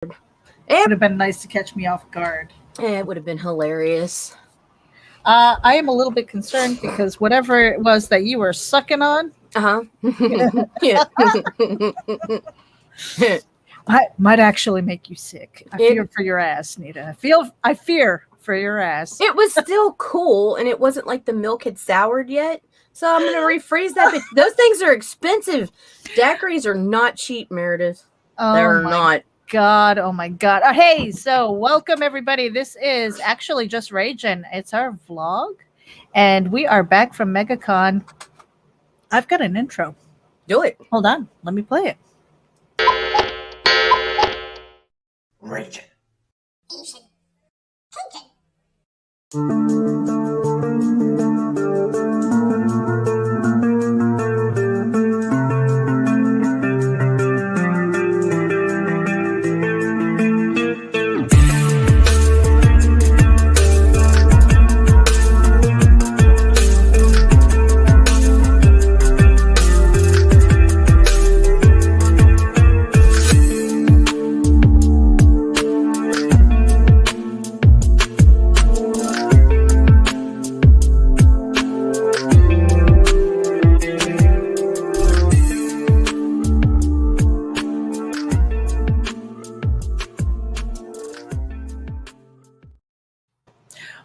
It would have been nice to catch me off guard. It would have been hilarious. I am a little bit concerned because whatever it was that you were sucking on, Yeah. might actually make you sick. I fear for your ass, Nita. I fear for your ass. It was still cool, and it wasn't like the milk had soured yet. So I'm going to rephrase that. But those things are expensive. Daiquiris are not cheap, Meredith. They're not. Oh my God. Hey, so welcome everybody. This is actually just RAGIN. It's our vlog, and we are back from MegaCon. I've got an intro. Do it. Hold on. Let me play it. RAGIN.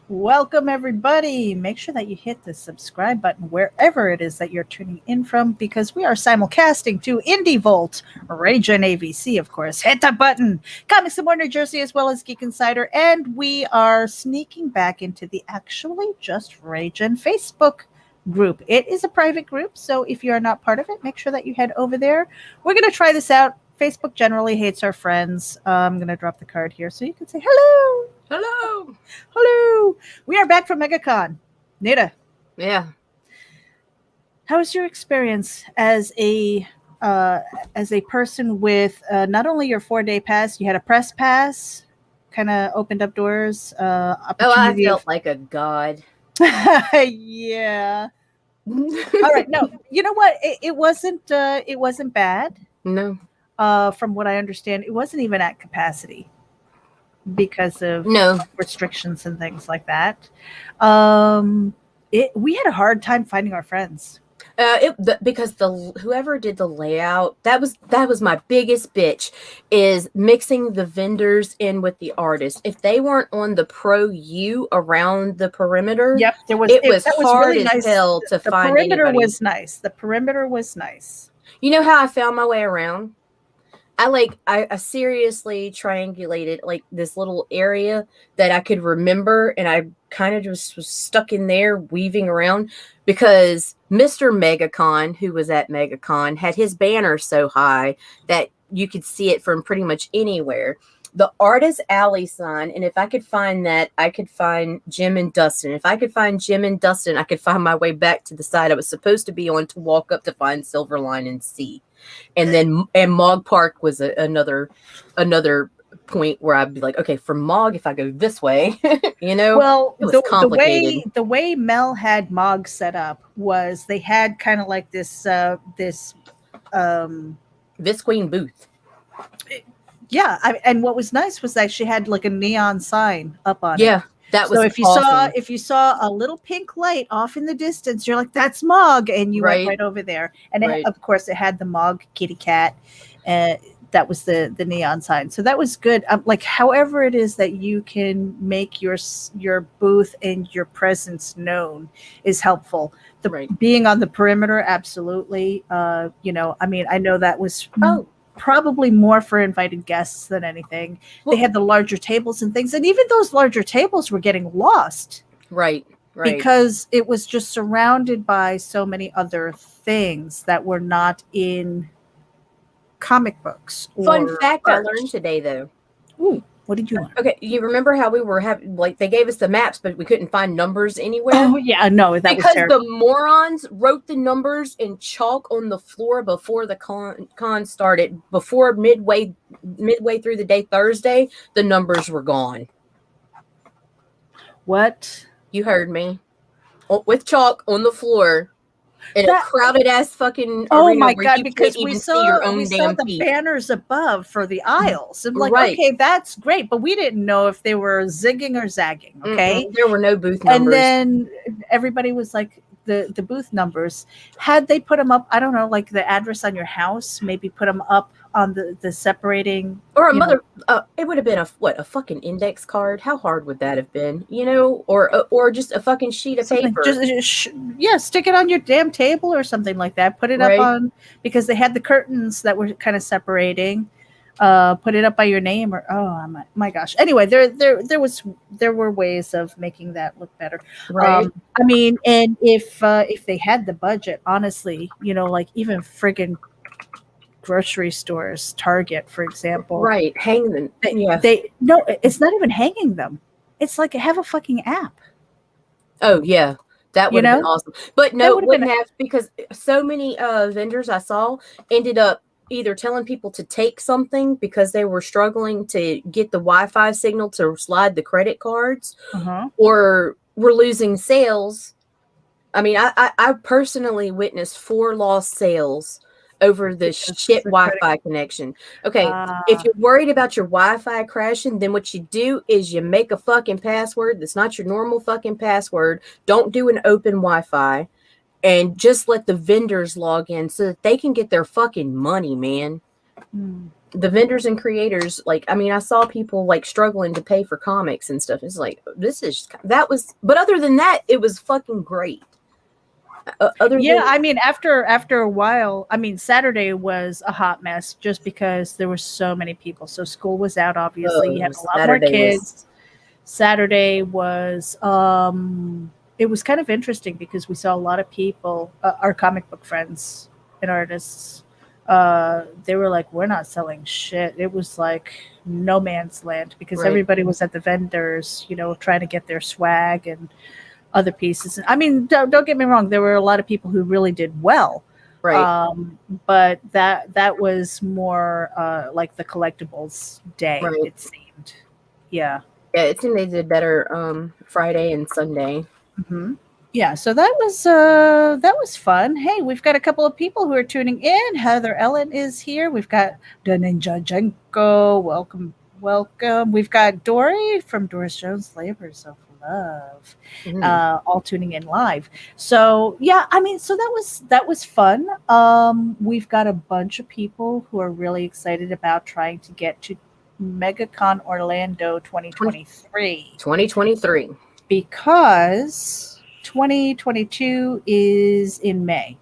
Welcome everybody. Make sure that you hit the subscribe button wherever it is that you're tuning in from, because we are simulcasting to Indie Volt, RAGIN AVC, of course. Hit that button. Comics and More New Jersey, as well as Geek Insider, and we are sneaking back into the actually just RAGIN Facebook group. It is a private group, so if you are not part of it, make sure that you head over there. We're going to try this out. Facebook generally hates our friends. I'm going to drop the card here so you can say hello. Hello. Hello. We are back from MegaCon. Nita. Yeah. How was your experience as a person with not only your 4-day pass, you had a press pass, kind of opened up doors. I felt like a god. Yeah. All right. No, you know what? It wasn't bad. No. From what I understand, it wasn't even at capacity because of restrictions and things like that. We had a hard time finding our friends. Because whoever did the layout, that was my biggest bitch, is mixing the vendors in with the artists. If they weren't on the pro U around the perimeter, yep, it was hard really as hell to find. The perimeter was nice. The perimeter was nice. You know how I found my way around? I seriously triangulated like this little area that I could remember, and I kind of just was stuck in there weaving around because Mr. MegaCon, who was at MegaCon, had his banner so high that you could see it from pretty much anywhere. The Artist Alley sign, and if I could find that, I could find Jim and Dustin. If I could find Jim and Dustin, I could find my way back to the side I was supposed to be on to walk up to find Silverline and C. And Mog Park was another point where I'd be like, okay, from Mog, if I go this way, well, it was complicated. The way Mel had Mog set up was they had kind of like this Visqueen booth. Yeah, and what was nice was that she had like a neon sign up on it. Yeah, that was so if you saw a little pink light off in the distance, you're like, that's Mog, and you went right over there. And of course, it had the Mog kitty cat. That was the neon sign. So that was good. Like, however it is that you can make your booth and your presence known is helpful. Being on the perimeter, absolutely. I know that was probably more for invited guests than anything. They had the larger tables and things, and even those larger tables were getting lost. Right. Because it was just surrounded by so many other things that were not in comic books. Fun fact I learned today, though. Ooh, what did you learn? Okay, you remember how we were having, like, they gave us the maps, but we couldn't find numbers anywhere? Oh, yeah, no, that was terrible. Because the morons wrote the numbers in chalk on the floor before the con started. Before midway through the day Thursday, the numbers were gone. What? You heard me. With chalk on the floor. in a crowded ass fucking oh arena my where God, you because can't even see your own we saw damn the feet. banners above for the aisles. I'm like, okay, that's great, but we didn't know if they were zigging or zagging. Okay, there were no booth numbers, and then everybody was like, the booth numbers, had they put them up, I don't know, like the address on your house, maybe put them up on the separating, or it would have been a fucking index card. How hard would that have been, or just a fucking sheet of paper, just stick it on your damn table or something like that, put it up on, because they had the curtains that were kind of separating, put it up by your name, or my gosh, anyway, there were ways of making that look better, right? I mean, and if they had the budget, honestly, like even friggin' grocery stores, Target, for example, right, hang them. No, it's not even hanging them, it's like have a fucking app. Oh yeah, that would have been awesome, but no, it wouldn't have, because so many vendors I saw ended up either telling people to take something because they were struggling to get the Wi-Fi signal to slide the credit cards, or were losing sales. I mean, I personally witnessed 4 lost sales over the shit Wi-Fi connection. Okay, if you're worried about your Wi-Fi crashing, then what you do is you make a fucking password that's not your normal fucking password. Don't do an open Wi-Fi, and just let the vendors log in so that they can get their fucking money, man. The vendors and creators, I saw people like struggling to pay for comics and stuff. It's like, but other than that, it was fucking great. I mean, after a while, I mean, Saturday was a hot mess just because there were so many people. So school was out, obviously. You had a lot more kids. Saturday was it was kind of interesting because we saw a lot of people, our comic book friends and artists, they were like, we're not selling shit. It was like no man's land because everybody was at the vendors, trying to get their swag and other pieces. I mean, don't get me wrong, there were a lot of people who really did well, but that was more like the collectibles day, it seemed. Yeah, it seemed they did better Friday and Sunday. Yeah, so that was fun. Hey, we've got a couple of people who are tuning in. Heather Ellen is here. We've got the Ninja Jenko. Welcome. We've got Dory from Doris Jones Labors of Love, all tuning in live. So yeah, I mean, so that was fun. We've got a bunch of people who are really excited about trying to get to MegaCon Orlando 2023. Because 2022 is in May.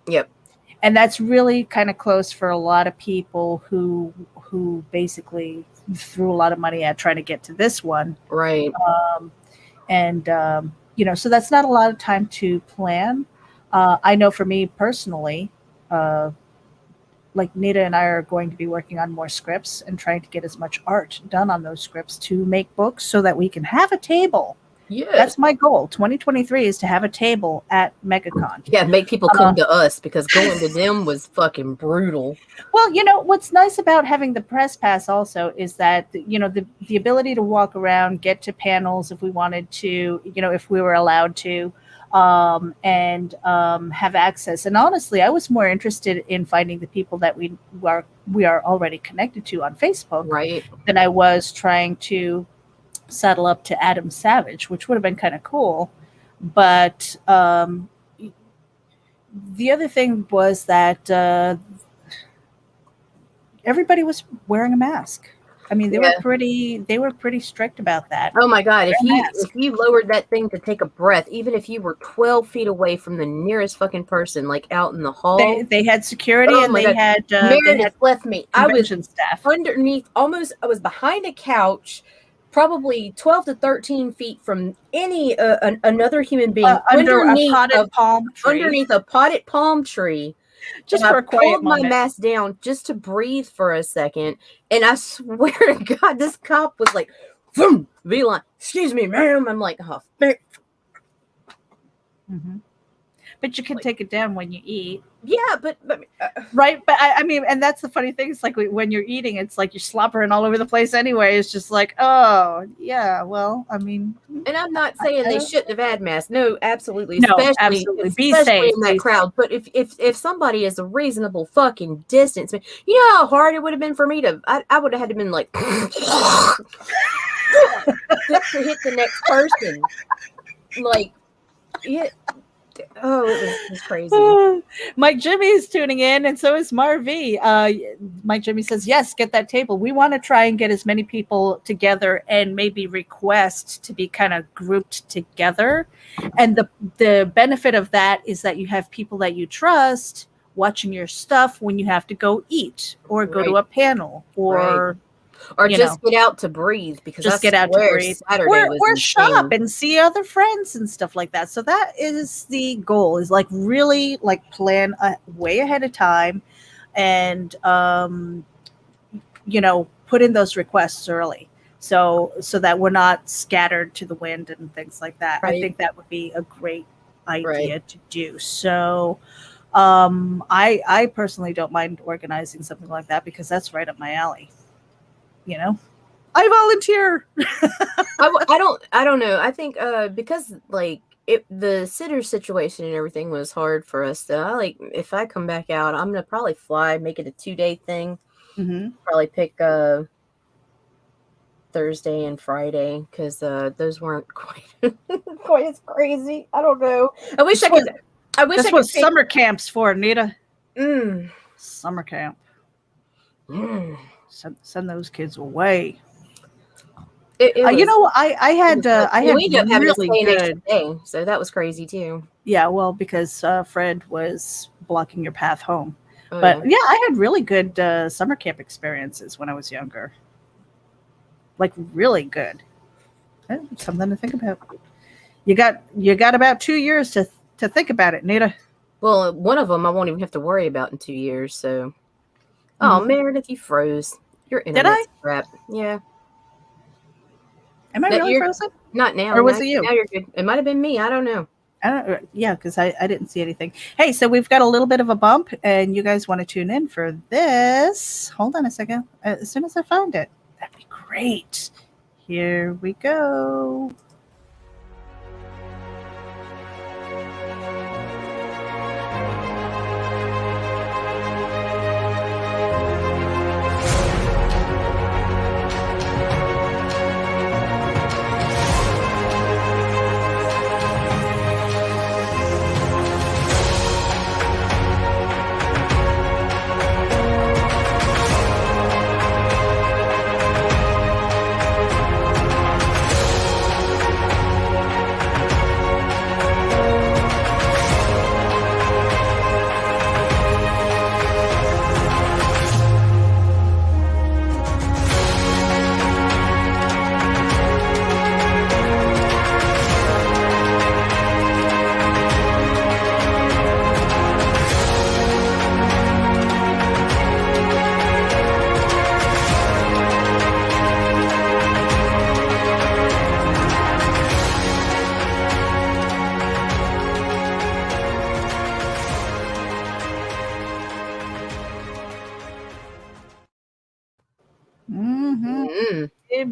Yep. And that's really kind of close for a lot of people who basically threw a lot of money at trying to get to this one. Right. So that's not a lot of time to plan. I know for me personally, like Nita and I are going to be working on more scripts and trying to get as much art done on those scripts to make books so that we can have a table. Yeah, that's my goal. 2023 is to have a table at MegaCon. Yeah, make people come to us, because going to them was fucking brutal. Well, what's nice about having the press pass also is that the ability to walk around, get to panels if we wanted to, if we were allowed to, and have access. And honestly, I was more interested in finding the people that we are already connected to on Facebook, right, than I was trying to saddle up to Adam Savage, which would have been kind of cool. But the other thing was that everybody was wearing a mask. I mean, they were pretty strict about that. Oh my God! If you lowered that thing to take a breath, even if you were 12 feet away from the nearest fucking person, like out in the hall, they had security, and they had Meredith left me. I was staff underneath. I was behind a couch, probably 12 to 13 feet from any another human being, underneath a potted palm tree. Just for a quiet moment. I pulled my mask down just to breathe for a second, and I swear to God, this cop was like, "Boom, V-line, excuse me, ma'am." I'm like, "Oh." But you can take it down when you eat. Yeah, but right. But I mean, and that's the funny thing. It's like when you're eating, it's like you're slobbering all over the place anyway. It's just like, oh yeah, well, I mean. And I'm not saying they shouldn't have had masks. No, absolutely. No, especially be safe in that crowd. But if somebody is a reasonable fucking distance, you know how hard it would have been for me to. I would have had to been like to hit the next person. Like, yeah. Oh, it was crazy. Mike Jimmy is tuning in, and so is Marv. Mike Jimmy says, yes, get that table. We want to try and get as many people together and maybe request to be kind of grouped together. And the benefit of that is that you have people that you trust watching your stuff when you have to go eat or go to a panel or just get out to breathe, because just get out to breathe or shop and see other friends and stuff like that. So that is the goal, is like really like plan way ahead of time and put in those requests early so that we're not scattered to the wind and things like that. I think that would be a great idea to do. So I personally don't mind organizing something like that, because that's right up my alley. I volunteer. I don't know. I think because like the sitter situation and everything was hard for us. So if I come back out, I'm gonna probably fly, make it a 2-day thing. Mm-hmm. Probably pick Thursday and Friday, because those weren't quite as crazy. I don't know. I wish that's what summer camp's for, Nita. Summer camp. Send those kids away. I had we ended up having to stay really an extra day, so that was crazy too. Yeah, well, because Fred was blocking your path home. But I had really good summer camp experiences when I was younger. Like really good. Something to think about. You got about 2 years to think about it, Nita. Well, one of them I won't even have to worry about in 2 years. So, Meredith, you froze. Your internet's crap. Yeah. Am I really frozen? Not now. Or was it you? Now you're good. It might have been me. I don't know. Yeah, because I didn't see anything. Hey, so we've got a little bit of a bump, and you guys want to tune in for this. Hold on a second. As soon as I find it, that'd be great. Here we go.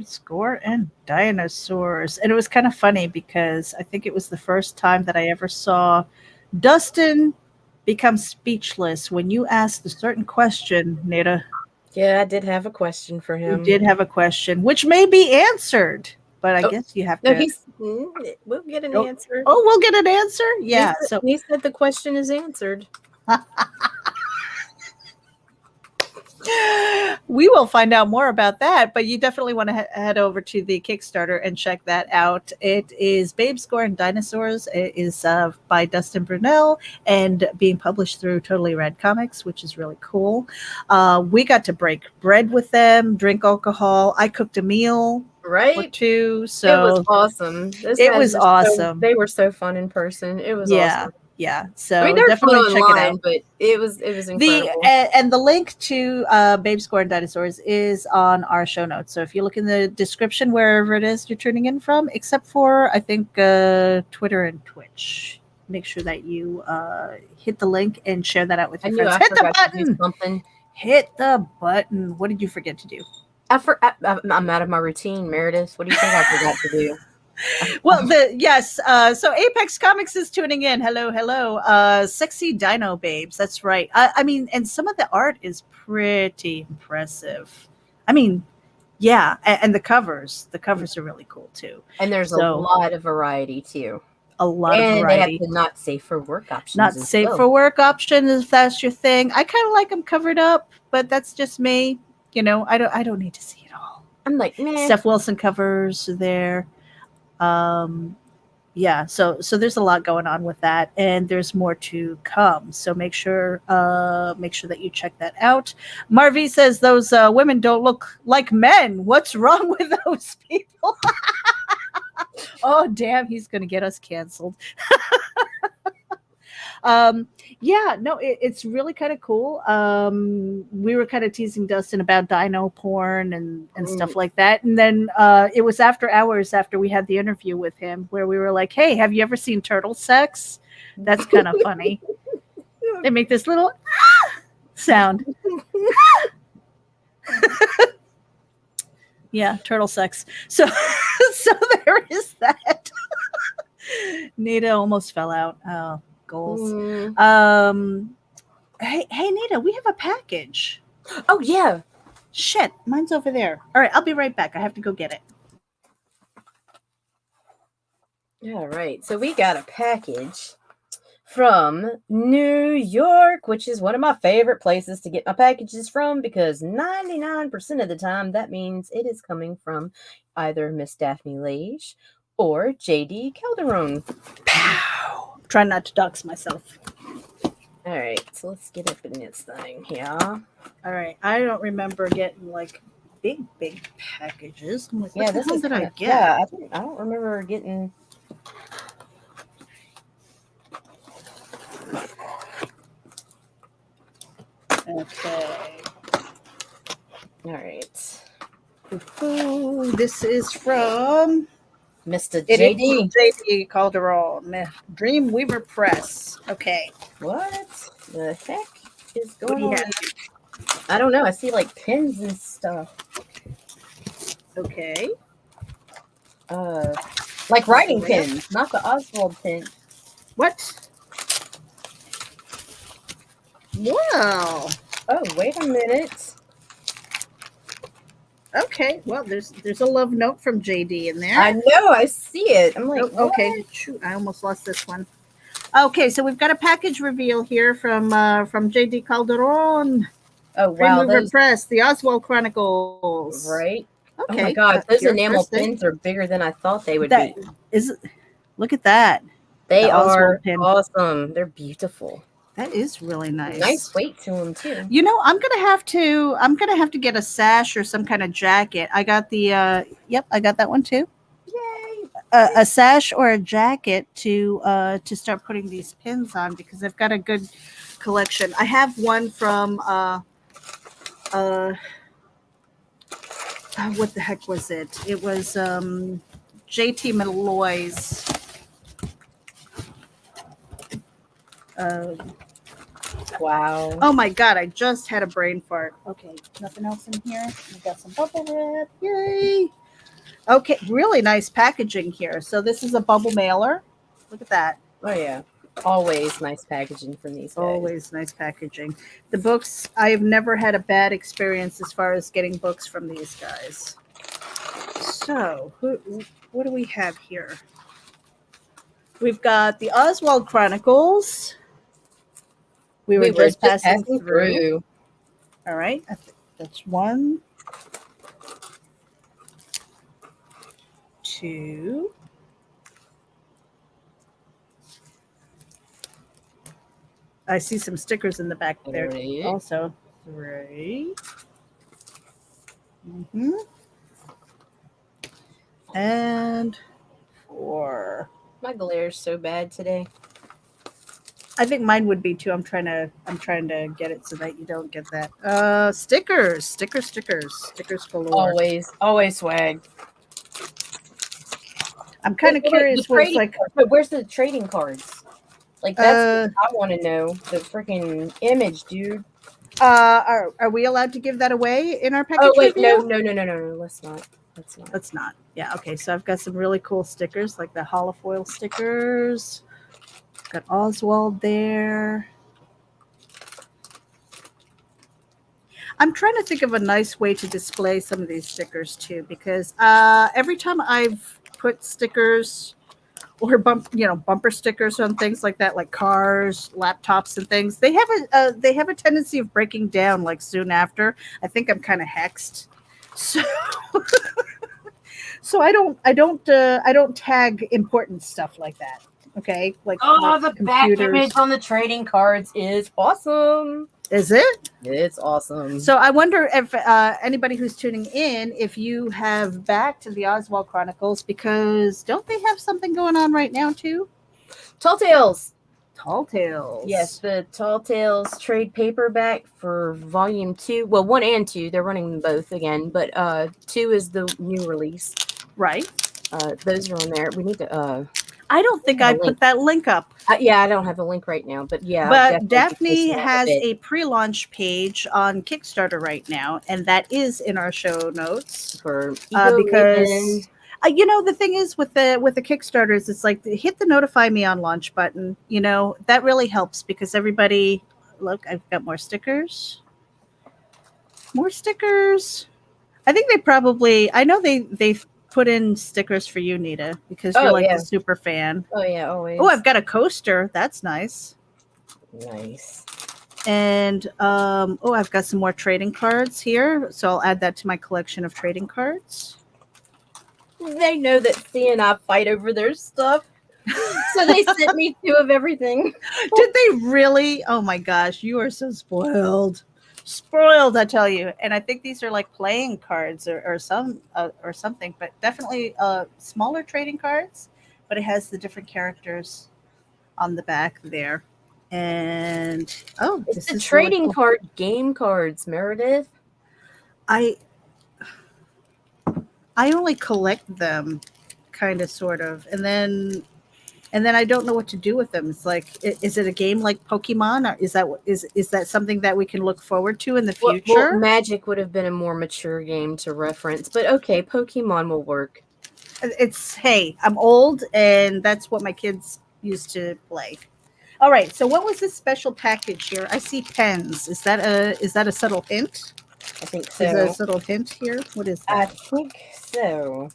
Score and dinosaurs. And it was kind of funny because I think it was the first time that I ever saw Dustin become speechless when you asked a certain question, Nita. Yeah, I did have a question for him. You did have a question, which may be answered, but I guess you have to. We'll get an answer. Oh, we'll get an answer? Yeah. He said the question is answered. We will find out more about that, but you definitely want to head over to the Kickstarter and check that out. It is Babe Score and Dinosaurs. It is by Dustin Brunel and being published through Totally Rad Comics, which is really cool. We got to break bread with them, drink alcohol. I cooked a meal or two. So it was awesome. It was awesome. They were so fun in person. It was awesome. Yeah, so definitely check it out. But it was incredible. And the link to Babe Score and Dinosaurs is on our show notes. So if you look in the description wherever it is you're tuning in from, except for I think Twitter and Twitch, make sure that you hit the link and share that out with your friends. I Hit the forgot to do button. something. Hit the button. What did you forget to do? I'm out of my routine, Meredith. What do you think I forgot to do? Well, so Apex Comics is tuning in. Hello. Sexy Dino Babes. That's right. I mean, and some of the art is pretty impressive. I mean, yeah, and the covers are really cool too. And there's a lot of variety too. A lot of variety. And they have the not safe for work options. Not safe for work option, if that's your thing. I kind of like them covered up, but that's just me. You know, I don't need to see it all. I'm like, meh. Steph Wilson covers are there. Yeah, so there's a lot going on with that, and there's more to come. So make sure that you check that out. Marvi says those women don't look like men. What's wrong with those people? Oh, damn, he's gonna get us canceled. Yeah, no, it's really kind of cool. We were kind of teasing Dustin about dino porn and stuff like that. And then it was after hours after we had the interview with him where we were like, hey, have you ever seen turtle sex? That's kind of funny. They make this little sound. Yeah, turtle sex. So there is that. Nita almost fell out. Oh. Goals. Hey Nita, we have a package. Oh yeah. Shit, mine's over there. All right, I'll be right back. I have to go get it. All right, so we got a package from New York, which is one of my favorite places to get my packages from because 99% of the time that means it is coming from either Miss Daphne Lage or JD Calderon. Pow. Try not to dox myself. All right, so let's get up in this thing here. All right, I don't remember getting like big packages. I'm like, what the hell did I get? Yeah, I don't remember getting. Okay. All right. Ooh, this is from Mr. JD Calderon, Dreamweaver Press. Okay. What the heck is going on? I don't know. I see like pins and stuff. Okay. Like writing pins, not the Oswald pin. What? Wow. Oh, wait a minute. Okay, well, there's a love note from JD in there. I know, I see it. I'm like, okay, shoot, I almost lost this one. Okay, so we've got a package reveal here from JD Calderon. Oh wow, Dreamweaver Press, the Oswald Chronicles. Right. Okay. Oh my God, those enamel pins are bigger than I thought they would be. Look at that. They are awesome. They're beautiful. That is really nice. Nice weight to them too. You know, I'm gonna have to get a sash or some kind of jacket. I got the I got that one too. Yay! A sash or a jacket to start putting these pins on because I've got a good collection. I have one from what the heck was it? It was JT Malloy's. Wow. Oh my God, I just had a brain fart. Okay, nothing else in here. We got some bubble wrap. Yay. Okay, really nice packaging here. So this is a bubble mailer. Look at that. Oh yeah. Always nice packaging from these guys. Always nice packaging. The books, I have never had a bad experience as far as getting books from these guys. So, what do we have here? We've got the Oswald Chronicles. We were just passing through. All right. I think that's 1, 2. I see some stickers in the back there. 3. Also, 3. Mm-hmm. And 4. My glare's so bad today. I think mine would be too. I'm trying to get it so that you don't get that. Stickers galore. Always swag. I'm kind of curious what it's like. But where's the trading cards? Like, that's what I want to know. The freaking image, dude. Are we allowed to give that away in our package Oh, wait, review? no. Let's not. Let's not. Yeah, okay. So I've got some really cool stickers, like the holofoil stickers. Got Oswald there. I'm trying to think of a nice way to display some of these stickers too, because every time I've put stickers or bumper stickers on things like that, like cars, laptops, and things, they have a tendency of breaking down like soon after. I think I'm kind of hexed, so so I don't tag important stuff like that. Okay, like the back image on the trading cards is awesome. Is it? It's awesome. So I wonder if anybody who's tuning in, if you have backed the Oswald Chronicles, because don't they have something going on right now too? Tall Tales. Tall Tales. Yes, the Tall Tales trade paperback for volume 2. Well, 1 and 2. They're running them both again, but 2 is the new release. Right. Those are on there. We need to... I don't think I put that link up. Yeah, I don't have the link right now, but yeah. But Daphne has a pre-launch page on Kickstarter right now, and that is in our show notes for because the thing is with the Kickstarters, it's like hit the notify me on launch button. That really helps because everybody. Look, I've got more stickers. More stickers. I think they probably. I know they've put in stickers for you, Nita, because you're a super fan. Oh yeah, always. Oh, I've got a coaster. That's nice. Nice. And I've got some more trading cards here, so I'll add that to my collection of trading cards. They know that C and I fight over their stuff, so they sent me 2 of everything. Did they really? Oh my gosh, you are so spoiled. Spoiled, I tell you. And I think these are like playing cards or something, but definitely smaller trading cards, but it has the different characters on the back there. And it's the trading really cool. Card game cards, Meredith. I only collect them kind of sort of, and then I don't know what to do with them. It's like, is it a game like Pokemon, or is that something that we can look forward to in the future? Well, Magic would have been a more mature game to reference, but okay, Pokemon will work. Hey, I'm old, and that's what my kids used to play. All right, so what was this special package here? I see pens. Is that a subtle hint? I think so. Is there a subtle hint here? What is that? I think so.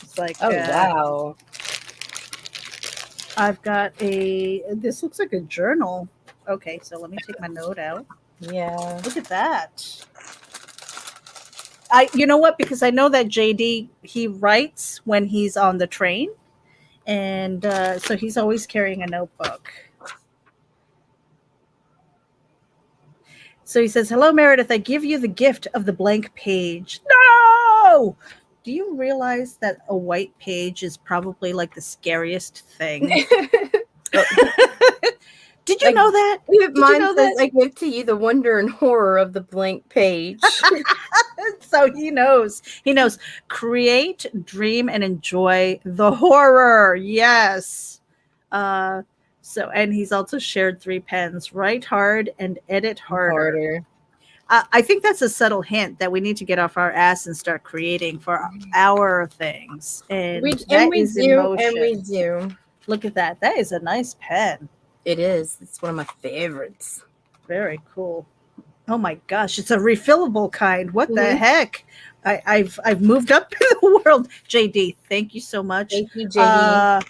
It's like, wow. I've got this looks like a journal. Okay, so let me take my note out. Yeah. Look at that. You know what? Because I know that JD, he writes when he's on the train. And so he's always carrying a notebook. So he says, "Hello, Meredith. I give you the gift of the blank page." No! Do you realize that a white page is probably like the scariest thing? Did you know that? Mine says, "I give to you the wonder and horror of the blank page." So he knows. Create, dream, and enjoy the horror. Yes. And he's also shared 3 pens: write hard and edit harder. I think that's a subtle hint that we need to get off our ass and start creating for our things. And we do. Look at that. That is a nice pen. It is. It's one of my favorites. Very cool. Oh my gosh, it's a refillable kind. What the heck? I've moved up in the world. JD, thank you so much. Thank you, JD.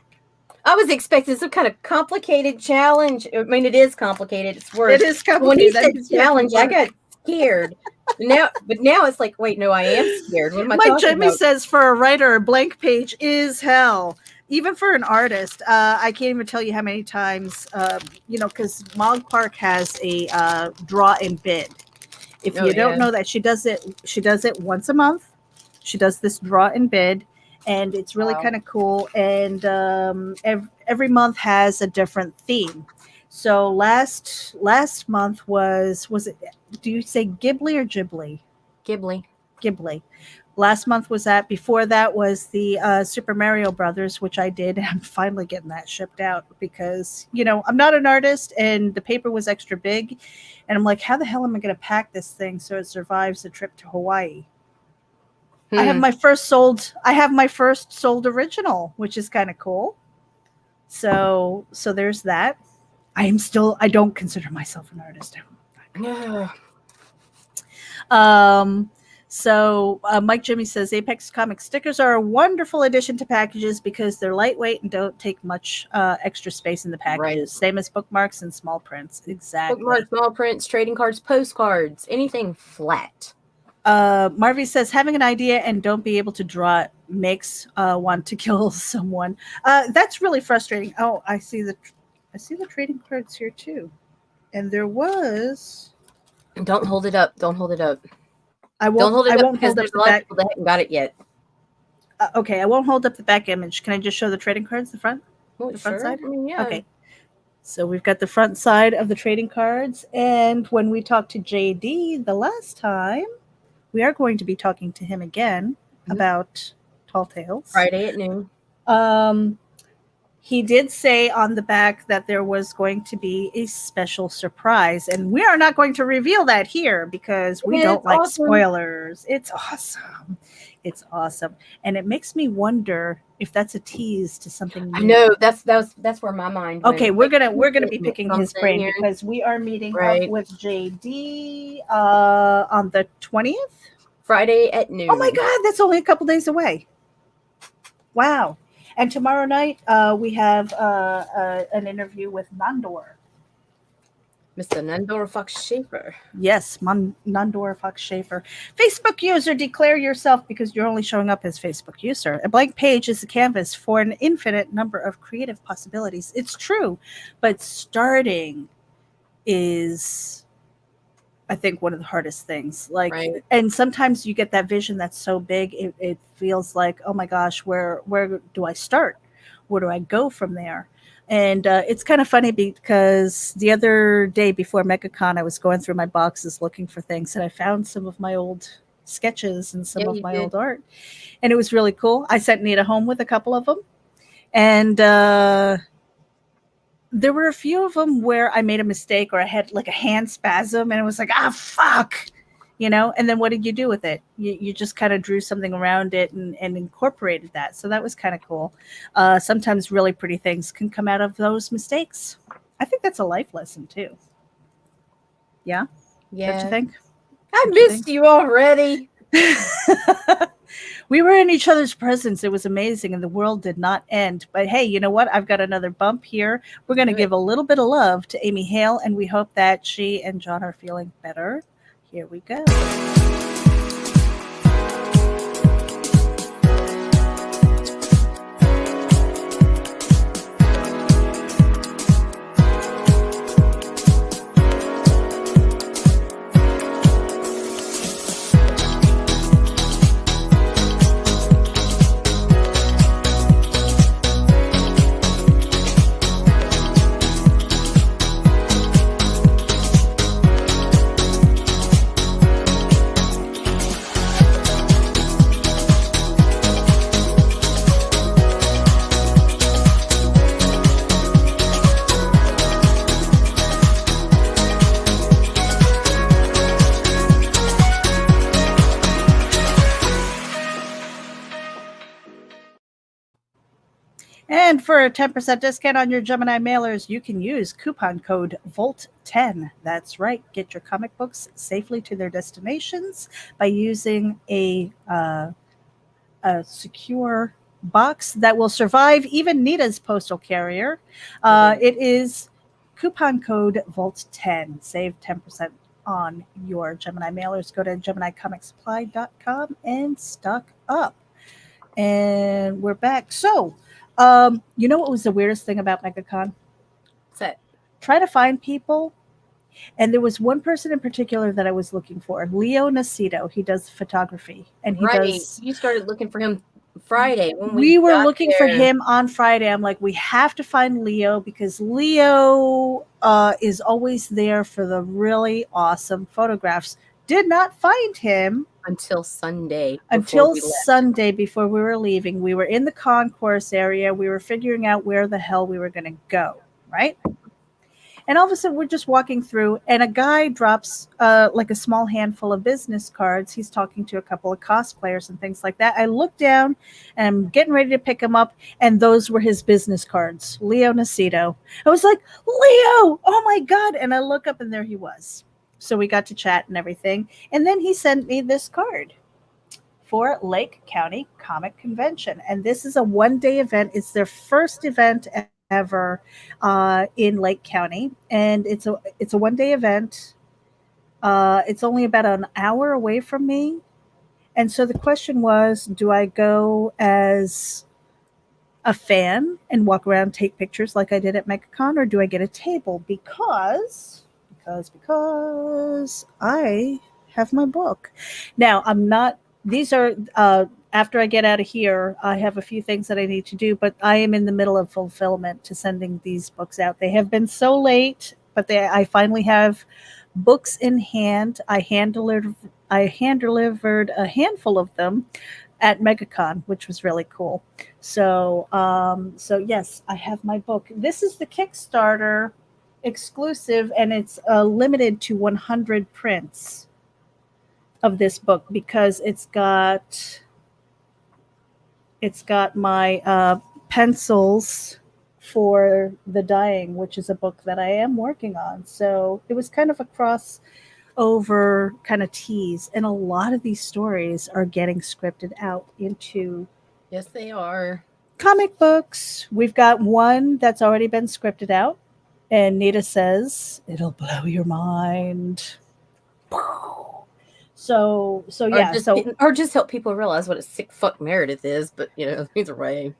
I was expecting some kind of complicated challenge. I mean, it is complicated. It's worse. It is complicated. When he said challenge, I got scared. Now it's like, wait, no, I am scared. What am I talking about? Jimmy says, for a writer, a blank page is hell. Even for an artist, I can't even tell you how many times, because Mog Park has a draw and bid. If you don't know that, she does it once a month. She does this draw and bid, and it's really kind of cool. And every month has a different theme. So last month was it? Do you say Ghibli or Ghibli? Ghibli. Ghibli. Last month was that. Before that was the Super Mario Brothers, which I did. I'm finally getting that shipped out because, I'm not an artist and the paper was extra big. And I'm like, how the hell am I going to pack this thing so it survives the trip to Hawaii? I have my first sold original, which is kind of cool. So there's that. I don't consider myself an artist. So Mike Jimmy says Apex Comics stickers are a wonderful addition to packages because they're lightweight and don't take much extra space in the packages. Right. Same as bookmarks and small prints. Exactly. Bookmarks, small prints, trading cards, postcards, anything flat. Marvy says having an idea and don't be able to draw it makes want to kill someone. That's really frustrating. Oh, I see the trading cards here too, and there was. Don't hold it up. Don't hold it up. I won't hold up the back. People that haven't got it yet. Okay, I won't hold up the back image. Can I just show the trading cards, the front? The front side? I mean, yeah. Okay. So we've got the front side of the trading cards. And when we talked to JD the last time, we are going to be talking to him again about Tall Tales. Friday at noon. He did say on the back that there was going to be a special surprise, and we are not going to reveal that here because we don't like spoilers. It's awesome. It's awesome. And it makes me wonder if that's a tease to something new. I know that's where my mind went. Okay, we're gonna be picking his brain here because we are meeting up with JD on the 20th. Friday at noon. Oh my God, that's only a couple days away. Wow. And tomorrow night, we have an interview with Nandor. Mr. Nandor Fox Schaefer. Yes, Nandor Fox Schaefer. Facebook user, declare yourself because you're only showing up as Facebook user. A blank page is a canvas for an infinite number of creative possibilities. It's true, but starting is, I think, one of the hardest things. Right. And sometimes you get that vision that's so big, it feels like, oh my gosh, where do I start? Where do I go from there? And it's kind of funny because the other day before MegaCon, I was going through my boxes looking for things, and I found some of my old sketches and some of my old art, and it was really cool. I sent Nita home with a couple of them, and there were a few of them where I made a mistake or I had like a hand spasm and it was like, fuck, and then what did you do with it? You just kind of drew something around it and incorporated that. So that was kind of cool. Sometimes really pretty things can come out of those mistakes. I think that's a life lesson too. Yeah? Yeah. Don't you think? I missed you already. We were in each other's presence. It was amazing, and the world did not end. But hey, you know what? I've got another bump here. We're going to give a little bit of love to Amy Hale, and we hope that she and John are feeling better. Here we go. And for a 10% discount on your Gemini mailers, you can use coupon code VOLT10. That's right. Get your comic books safely to their destinations by using a secure box that will survive even Nita's postal carrier. It is coupon code VOLT10. Save 10% on your Gemini mailers. Go to GeminiComicSupply.com and stock up. And we're back. So, you know what was the weirdest thing about MegaCon? What's that? Try to find people. And there was one person in particular that I was looking for, Leo Nacito. He does photography, and he does. You started looking for him Friday when we were looking for him on Friday. I'm like, we have to find Leo because Leo is always there for the really awesome photographs. Did not find him until Sunday. Before we were leaving. We were in the concourse area. We were figuring out where the hell we were going to go, right? And all of a sudden, we're just walking through, and a guy drops like a small handful of business cards. He's talking to a couple of cosplayers and things like that. I look down, and I'm getting ready to pick them up, and those were his business cards. Leo Nacito. I was like, Leo! Oh my God! And I look up, and there he was. So we got to chat and everything. And then he sent me this card for Lake County Comic Convention. And this is a one-day event. It's their first event ever in Lake County, and it's a one-day event. It's only about an hour away from me, and so the question was, do I go as a fan and walk around, take pictures like I did at MegaCon, or do I get a table? Because I have my book. Now, I'm not. These are after I get out of here, I have a few things that I need to do, but I am in the middle of fulfillment to sending these books out. They have been so late, but I finally have books in hand. I hand delivered a handful of them at MegaCon, which was really cool. So yes, I have my book. This is the Kickstarter exclusive, and it's limited to 100 prints of this book because it's got my pencils for The Dying, which is a book that I am working on. So it was kind of a crossover kind of tease. And a lot of these stories are getting scripted out into... Yes, they are. Comic books. We've got one that's already been scripted out. And Nita says, it'll blow your mind. So yeah. Or just help people realize what a sick fuck Meredith is, but either way.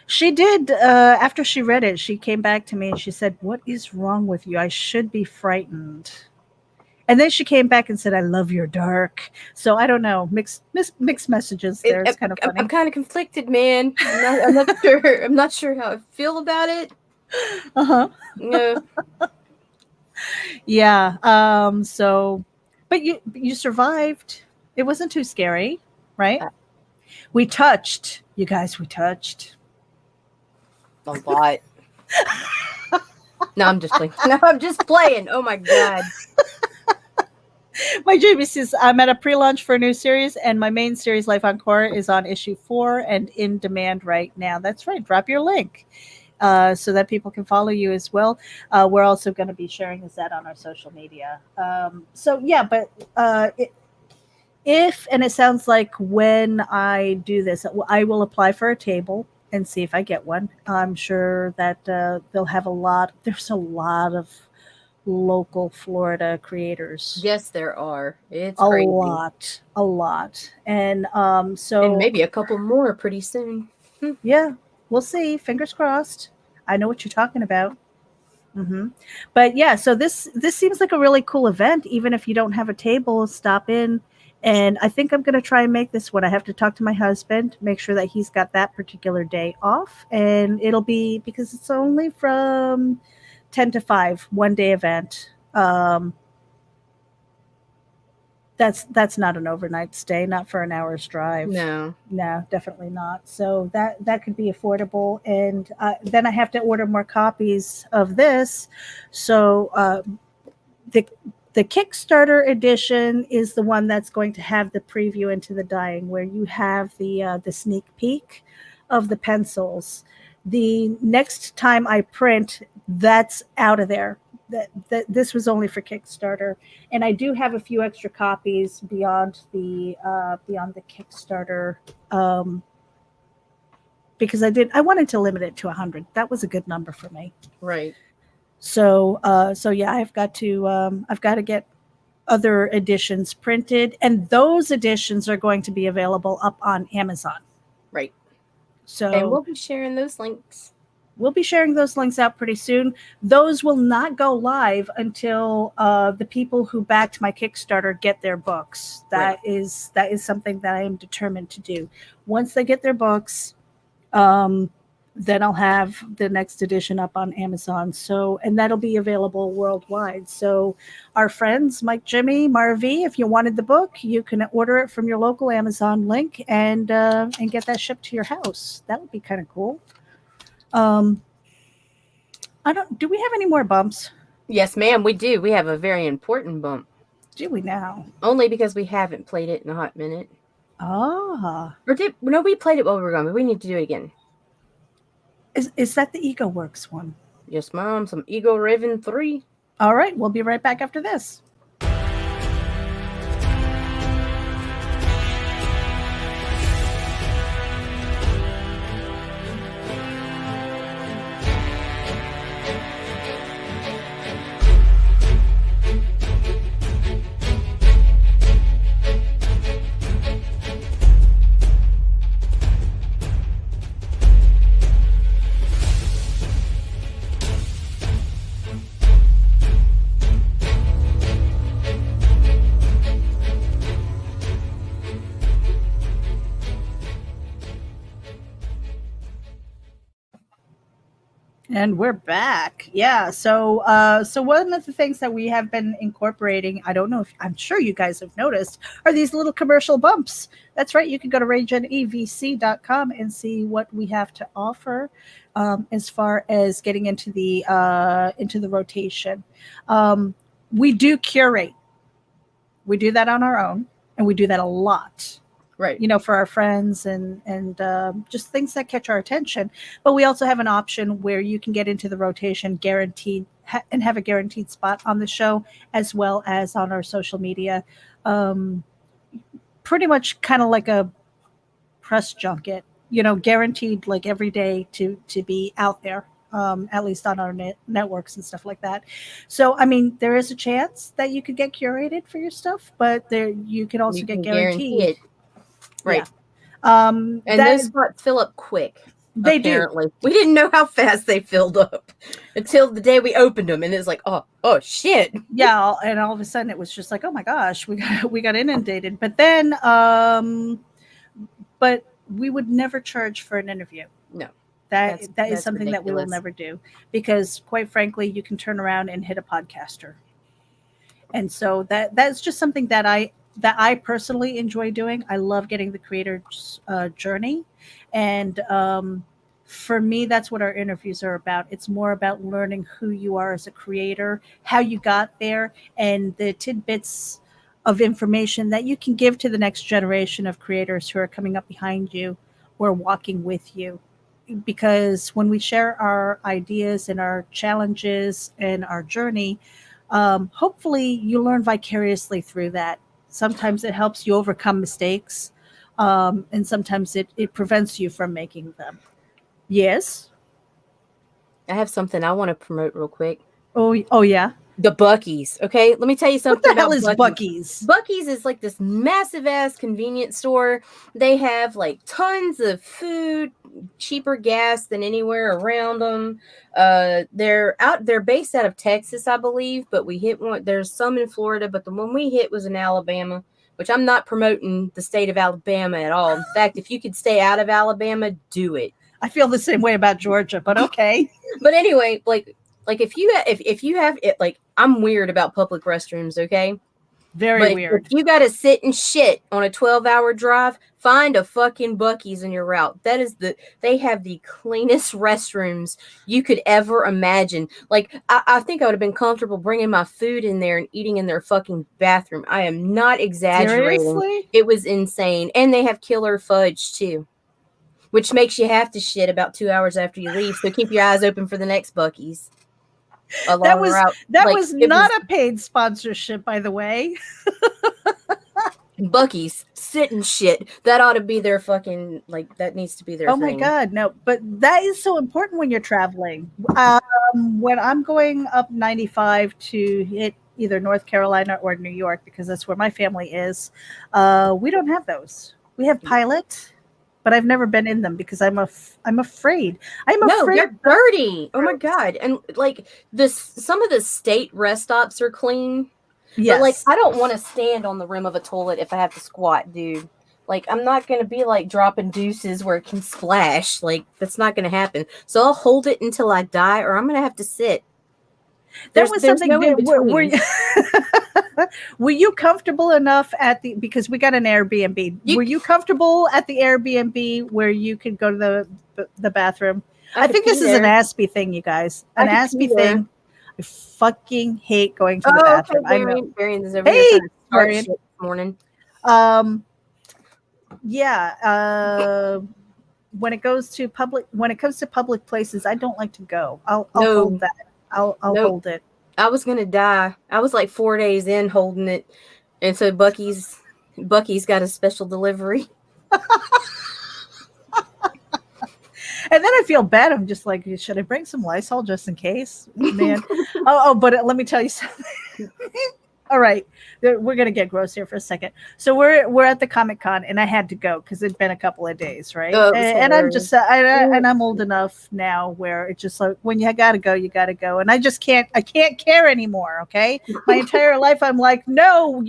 She did, after she read it, she came back to me and she said, what is wrong with you? I should be frightened. And then she came back and said, I love your dark. So I don't know, mixed messages there. It's kind of funny. I'm kind of conflicted, man. I'm not sure. I'm not sure how I feel about it. Uh-huh. Yeah. Yeah. But you survived. It wasn't too scary, right? We touched. You guys, we touched. A lot. No, I'm just playing. No, I'm just playing. Oh my God. My JB says, I'm at a pre-launch for a new series, and my main series, Life Encore, is on issue 4 and in demand right now. That's right. Drop your link so that people can follow you as well. We're also going to be sharing that on our social media. So yeah, but it sounds like when I do this, I will apply for a table and see if I get one. I'm sure that they'll have there's a lot of local Florida creators. Yes, there are. It's a crazy. lot. And and maybe a couple more pretty soon. Yeah, we'll see. Fingers crossed. I know what you're talking about. Mm-hmm. But yeah, so this seems like a really cool event. Even if you don't have a table, stop in. And I think I'm going to try and make this one. I have to talk to my husband, make sure that he's got that particular day off. And it'll be, because it's only from 10 to 5, one day event. That's not an overnight stay, not for an hour's drive. No, definitely not. So that could be affordable. And then I have to order more copies of this. So the Kickstarter edition is the one that's going to have the preview Into the Dying, where you have the sneak peek of the pencils. The next time I print, that's out of there. This was only for Kickstarter, and I do have a few extra copies beyond the Kickstarter, because I wanted to limit it to 100. That was a good number for me. Right. So yeah, I've got to get other editions printed, and those editions are going to be available up on Amazon. Right. So, and we'll be sharing those links. We'll be sharing those links out pretty soon. Those will not go live until the people who backed my Kickstarter get their books. That is something that I am determined to do. Once they get their books, then I'll have the next edition up on Amazon. So, and that'll be available worldwide. So our friends, Mike, Jimmy, Marv, if you wanted the book, you can order it from your local Amazon link and get that shipped to your house. That would be kind of cool. Do we have any more bumps? Yes, ma'am, we do. We have a very important bump. Do we now? Only because we haven't played it in a hot minute. Ah. No, we played it while we were gone, but we need to do it again. Is that the Ego Works one? Yes, Mom. Some Ego Raven 3. All right. We'll be right back after this. And we're back. Yeah. So one of the things that we have been incorporating, I don't know if I'm sure you guys have noticed, are these little commercial bumps. That's right. You can go to RAGINEVC.com and see what we have to offer as far as getting into the rotation. We do curate. We do that on our own, and we do that a lot. Right. For our friends and just things that catch our attention. But we also have an option where you can get into the rotation guaranteed and have a guaranteed spot on the show, as well as on our social media. Pretty much kind of like a press junket, guaranteed like every day to be out there, at least on our networks and stuff like that. So, I mean, there is a chance that you could get curated for your stuff, but you could also get guaranteed. It. Right. Yeah. And those spots fill up quick. They apparently. do. We didn't know how fast they filled up until the day we opened them, and it's like, oh shit. Yeah, and all of a sudden it was just like, oh my gosh, we got inundated. But then, but we would never charge for an interview. No. That is something ridiculous. that we will never do, because quite frankly, you can turn around and hit a podcaster. And so that's just something that I personally enjoy doing. I love getting the creator's journey. And for me, that's what our interviews are about. It's more about learning who you are as a creator, how you got there, and the tidbits of information that you can give to the next generation of creators who are coming up behind you or walking with you. Because when we share our ideas and our challenges and our journey, hopefully you learn vicariously through that. Sometimes it helps you overcome mistakes, and sometimes it prevents you from making them. Yes? I have something I want to promote real quick. Oh yeah? The Buc-ee's. Okay, let me tell you something. What the hell is Buc-ee's? Buc-ee's is like this massive ass convenience store. They have like tons of food, cheaper gas than anywhere around them. They're based out of Texas, I believe, but we hit one. There's some in Florida, but the one we hit was in Alabama, which I'm not promoting the state of Alabama at all. In fact, if you could stay out of Alabama, do it. I feel the same way about Georgia, but okay. But anyway, like if you have it, like, I'm weird about public restrooms, okay? Very weird. If you got to sit and shit on a 12-hour drive, find a fucking Buc-ee's in your route. They have the cleanest restrooms you could ever imagine. Like, I think I would have been comfortable bringing my food in there and eating in their fucking bathroom. I am not exaggerating. Seriously? It was insane. And they have killer fudge too, which makes you have to shit about 2 hours after you leave. So keep your eyes open for the next Buc-ee's. That was not a paid sponsorship, by the way. Buc-ee's, sit and shit. That ought to be their fucking, like, that needs to be their thing. My God, no. But that is so important when you're traveling. When I'm going up 95 to hit either North Carolina or New York, because that's where my family is, we don't have those. We have Pilot, but I've never been in them because I'm afraid. No, they're dirty. Oh my God. And like some of the state rest stops are clean. Yes. But like, I don't want to stand on the rim of a toilet if I have to squat, dude. Like, I'm not going to be like dropping deuces where it can splash. Like, that's not going to happen. So I'll hold it until I die, or I'm going to have to sit. That was something. No in between. Were you comfortable enough because we got an Airbnb? Were you comfortable at the Airbnb where you could go to the bathroom? I think this is an Aspie thing, you guys. An Aspie thing. I fucking hate going to the bathroom. Okay, I know. Varian is over here trying to start shit this morning. Yeah. When it comes to public places, I don't like to go. I'll hold that. I'll hold it. I was gonna die. I was like 4 days in holding it, and so Bucky's got a special delivery. And then I feel bad. I'm just like, should I bring some Lysol just in case, man? But let me tell you something. All right, we're gonna get gross here for a second. So we're at the Comic-Con, and I had to go because it'd been a couple of days, right? And I'm just and I'm old enough now where it's just like when you gotta go, you gotta go, and I can't care anymore. Okay, my entire life I'm like, no,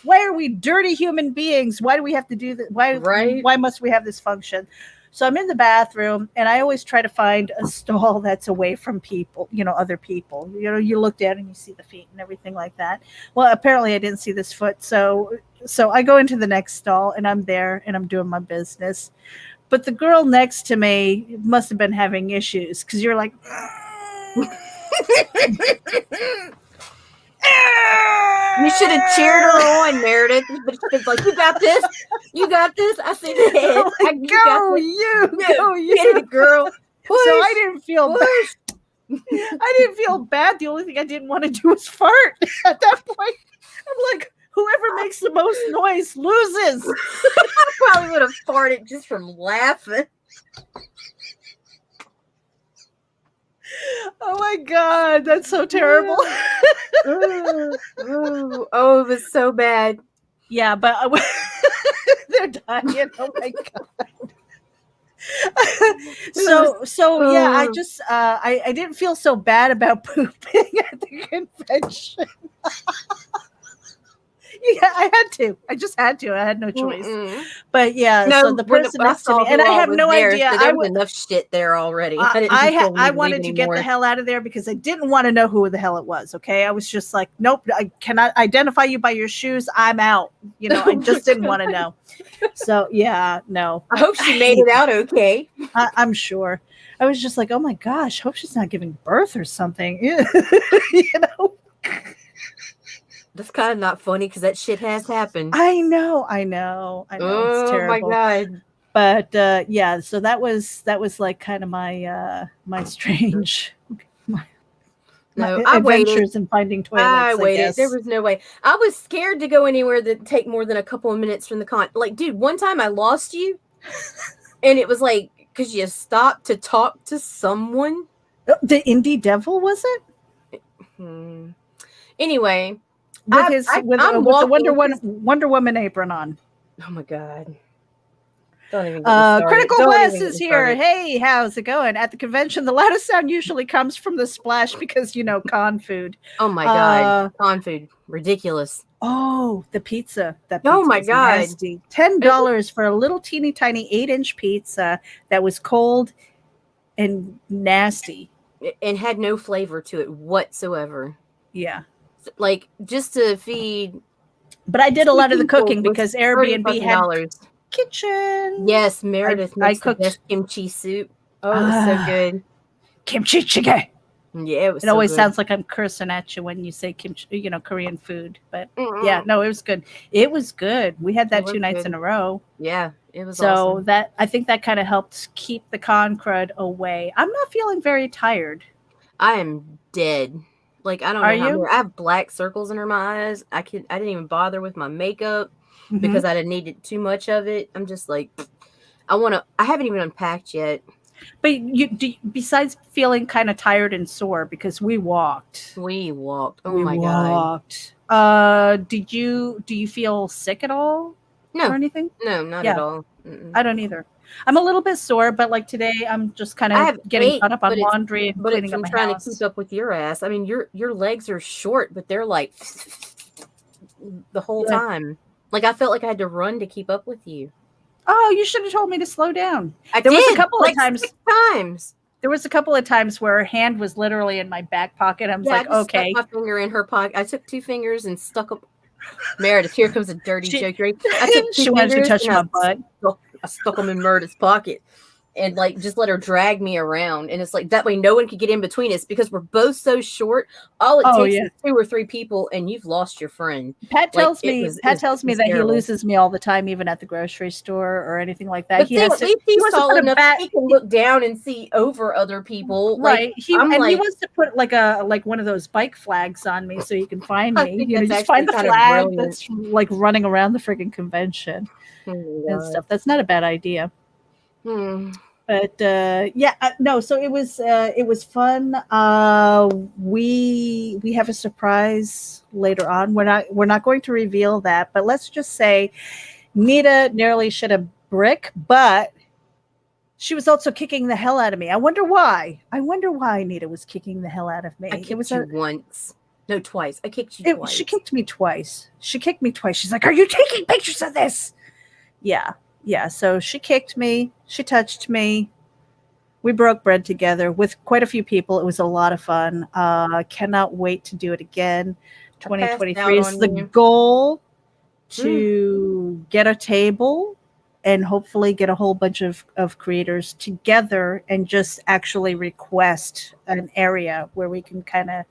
why are we dirty human beings? Why do we have to do that? Why must we have this function? So I'm in the bathroom, and I always try to find a stall that's away from people, other people. You look down and you see the feet and everything like that. Well, apparently I didn't see this foot. So I go into the next stall, and I'm there, and I'm doing my business. But the girl next to me must have been having issues because you're like... You should have cheered her on, Meredith. But she's like, "You got this. You got this." I said, "Hey, go you, get it, girl." Push, so I didn't feel bad. I didn't feel bad. The only thing I didn't want to do was fart. At that point, I'm like, whoever makes the most noise loses. I probably would have farted just from laughing. Oh my God, that's so terrible. Oh, it was so bad. Yeah, but they're dying. Oh my God. Yeah, I just I didn't feel so bad about pooping at the convention. Yeah, I had to. I just had to. I had no choice. But yeah, so the person next to me, and I have no idea. So there was enough shit there already. I wanted to get the hell out of there because I didn't want to know who the hell it was. Okay, I was just like, nope, I cannot identify you by your shoes. I'm out. I just didn't want to know. So yeah, no. I hope she made it out okay. I'm sure. I was just like, oh my gosh, hope she's not giving birth or something. That's kind of not funny because that shit has happened. I know. It's terrible. Oh my God. But yeah, so that was like kind of my strange adventures in finding toilets. I waited. There was no way. I was scared to go anywhere that take more than a couple of minutes from the con. Like, dude, one time I lost you, and it was like because you stopped to talk to someone. The Indie Devil, was it? Anyway. With the Wonder Woman apron on. Oh my God. Don't even get Critical West is here. Hey, how's it going? At the convention, the loudest sound usually comes from the splash because, con food. Oh my God. Con food. Ridiculous. Oh, the pizza. Oh my God. Nasty. $10 for a little teeny tiny 8-inch pizza that was cold and nasty. And had no flavor to it whatsoever. Yeah. Like just to feed, but I did a lot of the cooking because Airbnb had kitchen. Yes, Meredith makes the best kimchi soup. Oh, it was so good. Kimchi chicken. Yeah, it always sounds like I'm cursing at you when you say kimchi, Korean food. But yeah, no, it was good. It was good. We had that 2 nights in a row. Yeah, it was. So awesome. I think that kind of helped keep the con crud away. I'm not feeling very tired. I am dead. Like, I don't know. I have black circles under my eyes. I didn't even bother with my makeup because I didn't need too much of it. I'm just like, I haven't even unpacked yet. But besides feeling kind of tired and sore because we walked. Oh my God. Do you feel sick at all? No. Or anything? No, not at all. Mm-mm. I don't either. I'm a little bit sore, but like today, I'm just kind of getting caught up on laundry and cleaning up my house. But I'm trying to keep up with your ass. I mean, your legs are short, but they're like the whole time. Like I felt like I had to run to keep up with you. Oh, you should have told me to slow down. There was a couple of times. 6 times. There was a couple of times where her hand was literally in my back pocket. I was like, okay. Stuck my finger in her pocket. I took 2 fingers and stuck them. Meredith, here comes a dirty joke. Right? I took 2 she wanted to touch my butt. I stuck them in Meredith's pocket. And like just let her drag me around, and it's like that way no one could get in between us because we're both so short. All it takes is 2 or 3 people, and you've lost your friend. Pat tells me that he loses me all the time, even at the grocery store or anything like that. But at least he's tall enough he can look down and see over other people. Right. He wants to put like one of those bike flags on me so you can find me. You know, just find the flag that's like running around the friggin' convention and stuff. That's not a bad idea. But no, so it was fun. We have a surprise later on. We're not going to reveal that, but let's just say Nita nearly shit a brick, but she was also kicking the hell out of me. I wonder why Nita was kicking the hell out of me. I kicked you once. No, twice. I kicked you twice. She kicked me twice. She's like, "Are you taking pictures of this?" Yeah, so she kicked me, she touched me. We broke bread together with quite a few people. It was a lot of fun. Cannot wait to do it again. 2023 is the goal to get a table and hopefully get a whole bunch of creators together and just actually request an area where we can kind of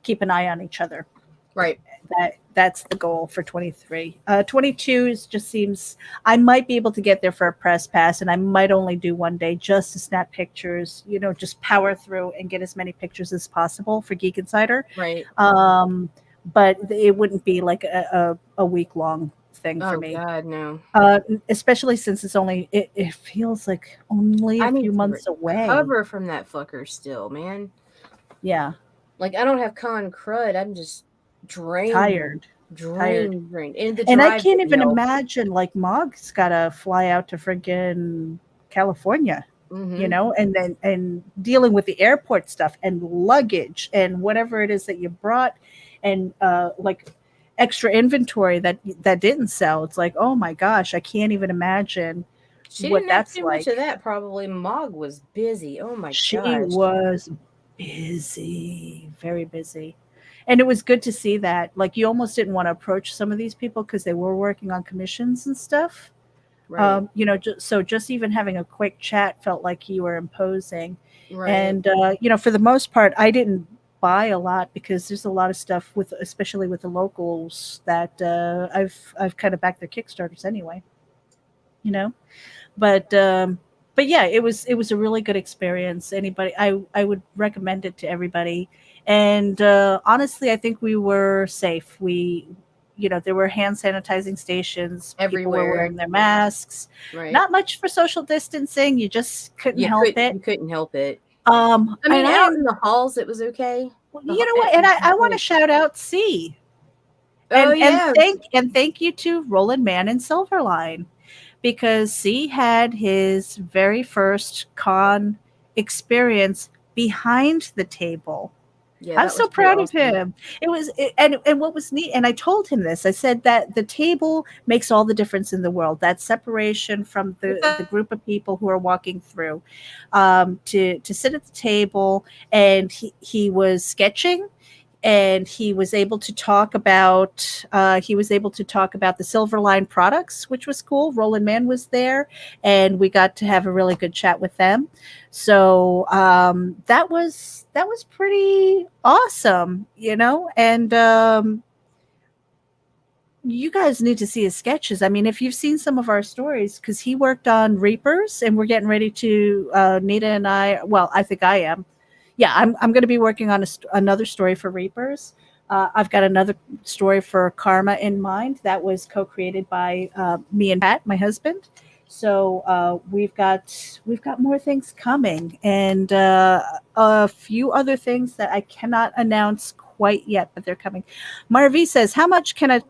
keep an eye on each other. Right. That's the goal for 23. 22 just seems I might be able to get there for a press pass, and I might only do one day just to snap pictures, just power through and get as many pictures as possible for Geek Insider. Right. But it wouldn't be like a week long thing for me. Oh God, no. Especially since it feels like only a few months away. Recover from that fucker still, man. Yeah. Like I don't have con crud. I'm just drained. Tired. And I can't even imagine like Mog's gotta fly out to friggin' California, and dealing with the airport stuff and luggage and whatever it is that you brought and like extra inventory that didn't sell. It's like, oh my gosh, I can't even imagine what that's like. Much of that probably. Mog was busy. Oh my gosh. She was busy, very busy. And it was good to see that. Like, you almost didn't want to approach some of these people because they were working on commissions and stuff. Right. So just even having a quick chat felt like you were imposing. Right. And, for the most part, I didn't buy a lot because there's a lot of stuff especially with the locals that I've kind of backed their Kickstarters anyway, But yeah, it was a really good experience. I would recommend it to everybody. And honestly, I think we were safe. There were hand sanitizing stations. Everywhere. People were wearing their masks. Right. Not much for social distancing. You just couldn't help it. You couldn't help it. Out in the halls, it was okay. You know what? And I want to shout out C. And thank you to Roland Mann and Silverline, because C had his very first con experience behind the table. Yeah, I'm so proud of him. And what was neat, and I told him this, I said that the table makes all the difference in the world. That separation from the group of people who are walking through, to sit at the table, and he was sketching, and he was able to talk about the Silverline products, which was cool. Roland Mann was there, and we got to have a really good chat with them. So that was pretty awesome, and you guys need to see his sketches. I mean, if you've seen some of our stories, because he worked on Reapers, and we're getting ready to Nita and I think I am. Yeah, I'm going to be working on another story for Reapers. I've got another story for Karma in mind that was co-created by me and Pat, my husband. So we've got more things coming, and a few other things that I cannot announce quite yet, but they're coming. Marvi says, "How much can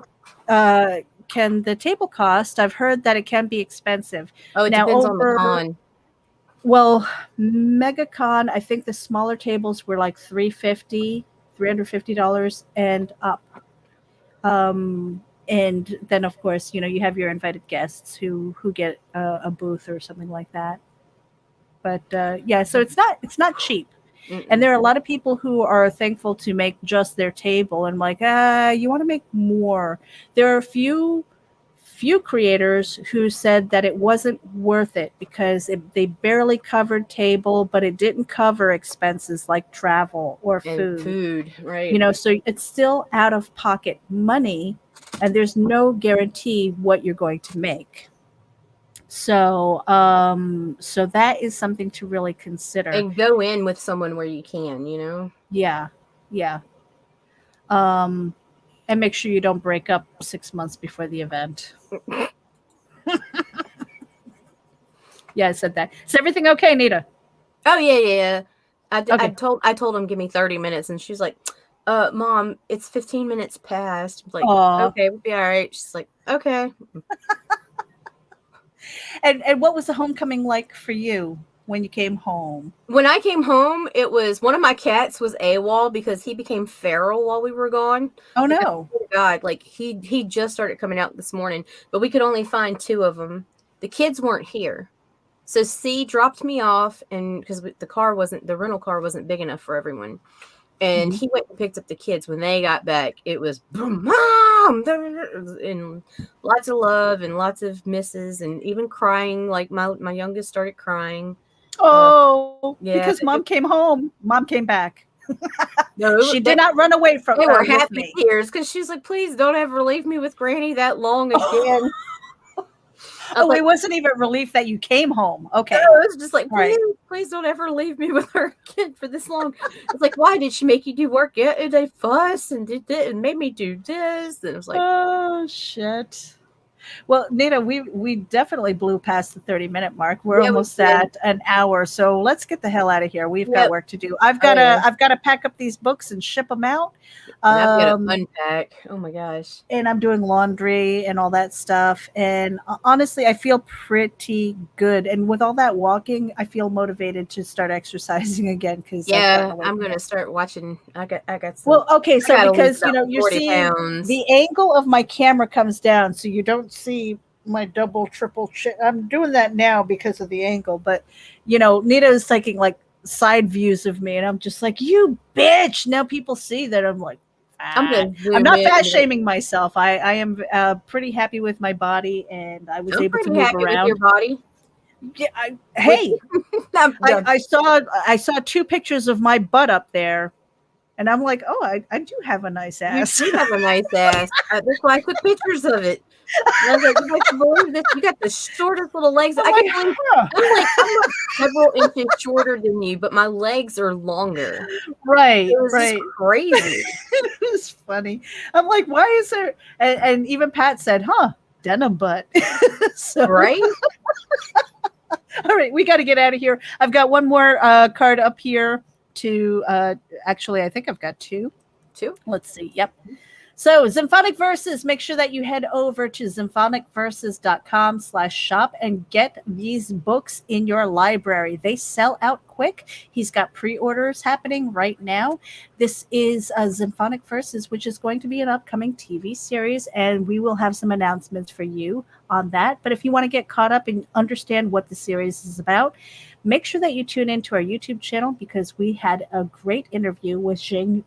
the table cost? I've heard that it can be expensive." Oh, it depends on the con. Well, MegaCon, I think the smaller tables were like $350 and up. And then of course, you have your invited guests who get a booth or something like that. But yeah, so it's not cheap. And there are a lot of people who are thankful to make just their table and like, you want to make more. There are a few creators who said that it wasn't worth it because they barely covered table, but it didn't cover expenses like travel or food. Right? So it's still out of pocket money, and there's no guarantee what you're going to make. So so that is something to really consider. And go in with someone where you can. Yeah. And make sure you don't break up 6 months before the event. Yeah, I said that. Is everything okay, Nita? Oh yeah. I told him give me 30 minutes, and she's like, Mom, it's 15 minutes past. I'm like, Aww. Okay, we'll be all right. She's like, okay. And what was the homecoming like for you when you came home? When I came home, it was one of my cats was AWOL because he became feral while we were gone. Oh no. Oh God, like he just started coming out this morning, but we could only find 2 of them. The kids weren't here. So C dropped me off, and because the rental car wasn't big enough for everyone. And he went and picked up the kids. When they got back, it was Mom, and lots of love and lots of misses, and even crying. Like my youngest started crying. Oh, yeah, because Mom came home. Mom came back. No, she did not run away from. They were happy tears because she's like, please don't ever leave me with Granny that long again. It wasn't even relief that you came home. Okay. No, it was just like, please don't ever leave me with her again for this long. It's like, why did she make you do work? Yeah, they fuss and did this and made me do this. And it was like, oh shit. Well, Nita, we definitely blew past the 30-minute mark. We're almost at an hour, so let's get the hell out of here. We've got work to do. I've got to pack up these books and ship them out. I've got to unpack. Oh my gosh! And I'm doing laundry and all that stuff. And honestly, I feel pretty good. And with all that walking, I feel motivated to start exercising again. Because I'm gonna start watching. I got some. Well, okay, so because you're seeing the angle of my camera comes down, so you don't see my double, triple shit. I'm doing that now because of the angle, but Nita is taking like side views of me, and I'm just like, you bitch. Now people see that I'm like, I'm not fat shaming myself. I am pretty happy with my body, and I was able to move around. With your body. Yeah, I saw 2 pictures of my butt up there. And I'm like, oh, I do have a nice ass. You do have a nice ass. That's why I took pictures of it. And I was like, you can believe this? You got the shortest little legs. I'm like several inches shorter than you, but my legs are longer. Right. It was just crazy. It was funny. I'm like, why is there? And even Pat said, denim butt. Right? All right, we got to get out of here. I've got one more card up here to actually, I think I've got 2. Let's see. Yep. So Symphonic Verses, make sure that you head over to symphonicverses.com/shop and get these books in your library. They sell out quick. He's got pre-orders happening right now. This is Symphonic Verses, which is going to be an upcoming TV series, and we will have some announcements for you on that. But if you want to get caught up and understand what the series is about, make sure that you tune into our YouTube channel, because we had a great interview with Jin,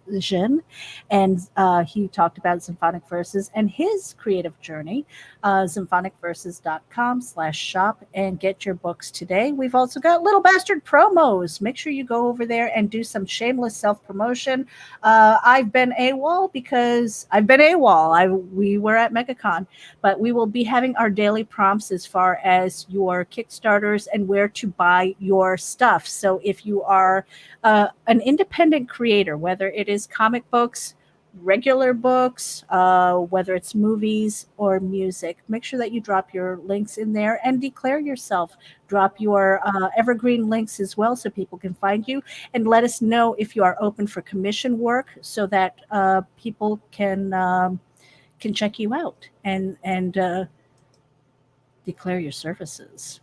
and he talked about Symphonic Verses and his creative journey. Symphonicverses.com/shop and get your books today. We've also got Little Bastard promos. Make sure you go over there and do some shameless self-promotion. I've been AWOL because we were at MegaCon, but we will be having our daily prompts as far as your Kickstarters and where to buy your stuff. So if you are an independent creator, whether it is comic books, regular books, whether it's movies or music, make sure that you drop your links in there and declare yourself. Drop your evergreen links as well so people can find you, and let us know if you are open for commission work so that people can check you out and declare your services.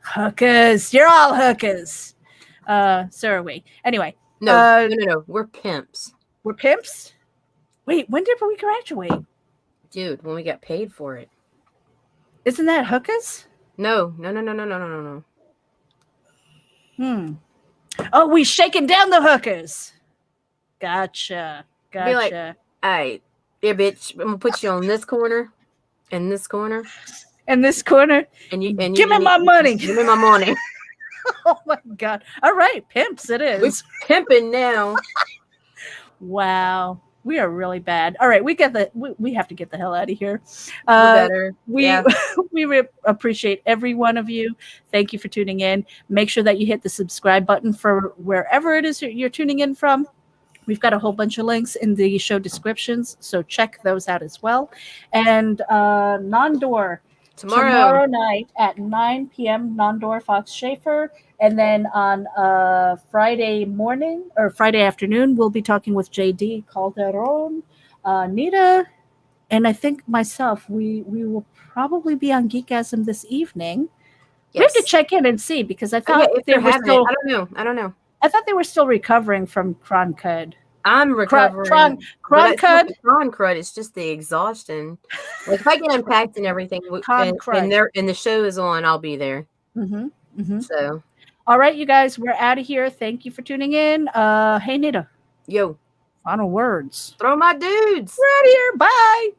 Hookers, you're all hookers. So are we. Anyway. No, we're pimps. We're pimps? Wait, when did we graduate? Dude, when we got paid for it. Isn't that hookahs? No. Oh, we shaking down the hookahs. Gotcha. Be like, all right, yeah, bitch, I'm gonna put you on this corner and this corner. And this corner. And you give me my money. Give me my money. Oh my God. All right, pimps it is. We're pimping now. Wow. We are really bad. All right, we have to get the hell out of here. Better. We appreciate every one of you. Thank you for tuning in. Make sure that you hit the subscribe button for wherever it is you're tuning in from. We've got a whole bunch of links in the show descriptions, so check those out as well. And Non-Door tomorrow night at 9 p.m. Non-Door Fox Schaefer. And then on Friday morning or Friday afternoon, we'll be talking with JD Calderon, Nita, and I think myself. We will probably be on Geekasm this evening. Yes. We have to check in and see because I thought they were still. I don't know. I thought they were still recovering from Croncud. I'm recovering. Croncud. Croncud. It's just the exhaustion. Like if I get unpacked and everything, and the show is on, I'll be there. Mm-hmm. Mm-hmm. So. All right, you guys, we're out of here. Thank you for tuning in. Hey, Nita. Yo. Final words. Throw my dudes. We're out of here. Bye.